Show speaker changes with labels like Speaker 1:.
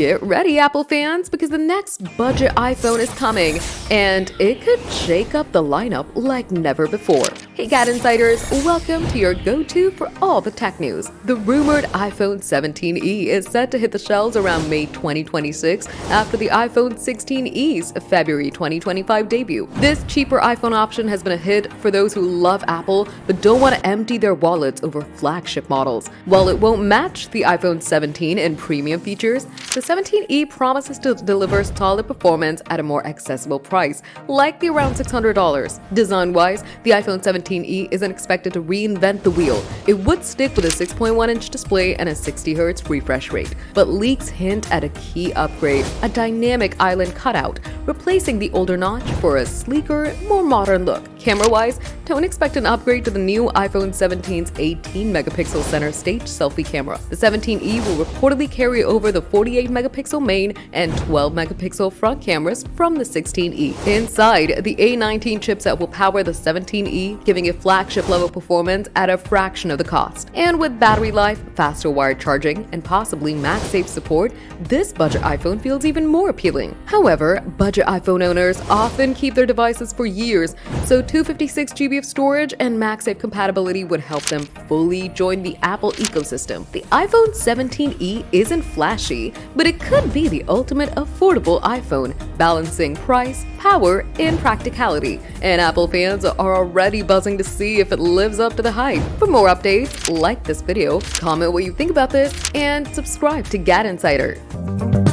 Speaker 1: Get ready, Apple fans, because the next budget iPhone is coming, and it could shake up the lineup like never before. Hey GadInsiders, welcome to your go-to for all the tech news. The rumored iPhone 17e is set to hit the shelves around May 2026 after the iPhone 16e's February 2025 debut. This cheaper iPhone option has been a hit for those who love Apple but don't want to empty their wallets over flagship models. While it won't match the iPhone 17 in premium features, the 17e promises to deliver solid performance at a more accessible price, likely around $600. Design-wise, the iPhone 17e isn't expected to reinvent the wheel. It would stick with a 6.1-inch display and a 60Hz refresh rate, but leaks hint at a key upgrade, a dynamic island cutout, replacing the older notch for a sleeker, more modern look. Camera-wise, don't expect an upgrade to the new iPhone 17's 18-megapixel center stage selfie camera. The 17e will reportedly carry over the 48-megapixel main and 12-megapixel front cameras from the 16e. Inside, the A19 chipset will power the 17e, giving it flagship-level performance at a fraction of the cost. And with battery life, faster wired charging, and possibly MagSafe support, this budget iPhone feels even more appealing. However, budget iPhone owners often keep their devices for years, so 256GB of storage and MagSafe compatibility would help them fully join the Apple ecosystem. The iPhone 17e isn't flashy, but it could be the ultimate affordable iPhone, balancing price, power, and practicality. And Apple fans are already buzzing to see if it lives up to the hype. For more updates, like this video, comment what you think about this, and subscribe to GadInsider.